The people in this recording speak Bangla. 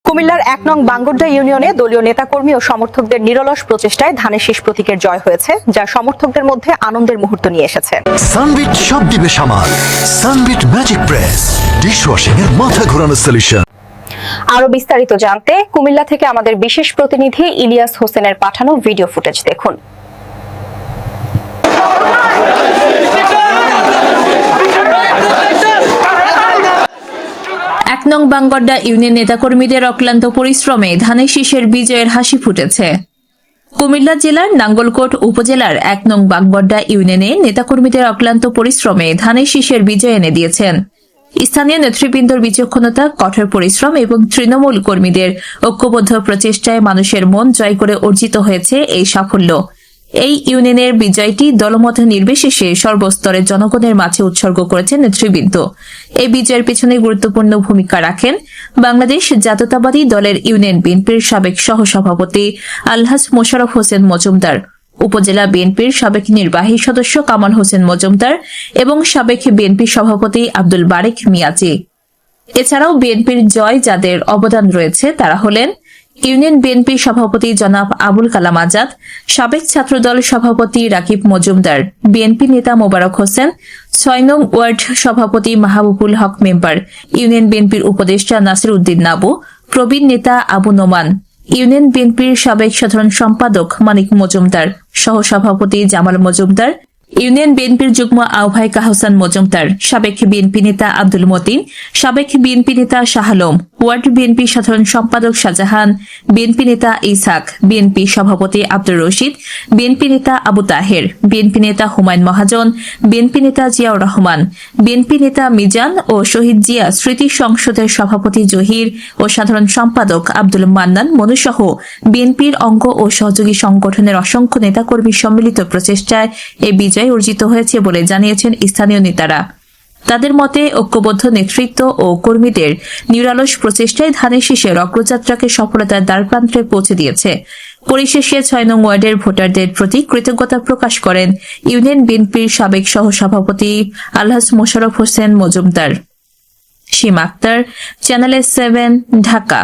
কুমিল্লার ১ নং বাঙ্গরদা ইউনিয়নে দলীয় নেতাকর্মী ও সমর্থকদের নিরলস প্রচেষ্টায় ধানের শীষ প্রতীকের জয় হয়েছে, যা সমর্থকদের মধ্যে আনন্দের মুহূর্ত নিয়ে এসেছে। সানবিট সব দিবে সামাল। সানবিট ম্যাজিক প্রেস ডিশওয়াশিং এর মাথা ঘোরানো সলিউশন। আরো বিস্তারিত জানতে কুমিল্লা থেকে আমাদের বিশেষ প্রতিনিধি ইলিয়াস হোসেনের পাঠানো ভিডিও ফুটেজ দেখুন। ১ নং বাঙ্গরদা ইউনিয়ন নেতাকর্মীদের অক্লান্ত পরিশ্রমে ধানের শীষের বিজয়ের হাসি ফুটেছে। কুমিল্লা জেলার নাঙ্গলকোট উপজেলার ১ নং বাঙ্গরদা ইউনিয়নে নেতাকর্মীদের অক্লান্ত পরিশ্রমে ধানের শীষের বিজয় এনে দিয়েছেন। স্থানীয় নেতৃবৃন্দর বিচক্ষণতা, কঠোর পরিশ্রম এবং তৃণমূল কর্মীদের ঐক্যবদ্ধ প্রচেষ্টায় মানুষের মন জয় করে অর্জিত হয়েছে এই সাফল্য। এই ইউনিয়নের বিজয়টি দলমত নির্বিশেষে সর্বস্তরের জনগণের মাঝে উৎসর্গ করেছেন নেতৃবৃন্দ। এই বিজয়ের পিছনে গুরুত্বপূর্ণ ভূমিকা রাখেন বাংলাদেশ জাতীয়তাবাদী দলের ইউনিয়ন বিএনপির সাবেক সহসভাপতি আলহাজ মোশাররফ হোসেন মজুমদার, উপজেলা বিএনপির সাবেক নির্বাহী সদস্য কামাল হোসেন মজুমদার এবং সাবেক বিএনপি সভাপতি আব্দুল বারেক মিয়াজি। এছাড়াও বিএনপির জয় যাদের অবদান রয়েছে তারা হলেন ইউনিয়ন বিএনপি সভাপতি জনাব আবুল কালাম আজাদ, সাবেক ছাত্রদল সভাপতি রাকিব মজুমদার, বিএনপি নেতা মোবারক হোসেন, ৬ নং ওয়ার্ড সভাপতি মাহবুবুল হক মেম্বার, ইউনিয়ন বিএনপির উপদেষ্টা নাসির উদ্দিন নাবু, প্রবীণ নেতা আবু নোমান, ইউনিয়ন বিএনপির সাবেক সাধারণ সম্পাদক মানিক মজুমদার, সহসভাপতি জামাল মজুমদার, ইউনিয়ন বিএনপির যুগ্ম আহ্বায়ক আহসান মজুমদার, সাবেক বিএনপি নেতা আব্দুল মতিন, সাবেক বিএনপি নেতা শাহ আলম, ওয়ার্ড বিএনপি সাধারণ সম্পাদক শাহজাহান, বিএনপি নেতা ইসাক, বিএনপি সভাপতি আব্দুর রশিদ, বিএনপি নেতা আবু তাহের, বিএনপি নেতা হুমায়ুন মহাজন, বিএনপি নেতা জিয়াউর রহমান, বিএনপি নেতা মিজান ও শহীদ জিয়া স্মৃতি সংসদের সভাপতি জহির ও সাধারণ সম্পাদক আব্দুল মান্নান মনুসহ বিএনপির অঙ্গ ও সহযোগী সংগঠনের অসংখ্য নেতাকর্মীর সম্মিলিত প্রচেষ্টায় এই বিজয় অর্জিত হয়েছে বলে জানিয়েছেন স্থানীয় নেতারা। তাদের মতে ঐক্যবদ্ধ নেতৃত্ব ও কর্মীদের নিরলস প্রচেষ্টায় ধানের শীষের অগ্রযাত্রাকে সফলতার দ্বারপ্রান্তে পৌঁছে দিয়েছে। পরিশেষে ৬ নং ওয়ার্ডের ভোটারদের প্রতি কৃতজ্ঞতা প্রকাশ করেন ইউনিয়ন বিএনপির সাবেক সহসভাপতি আলহাজ মোশাররফ হোসেন মজুমদার। সীমা আক্তার, চ্যানেল 7, ঢাকা।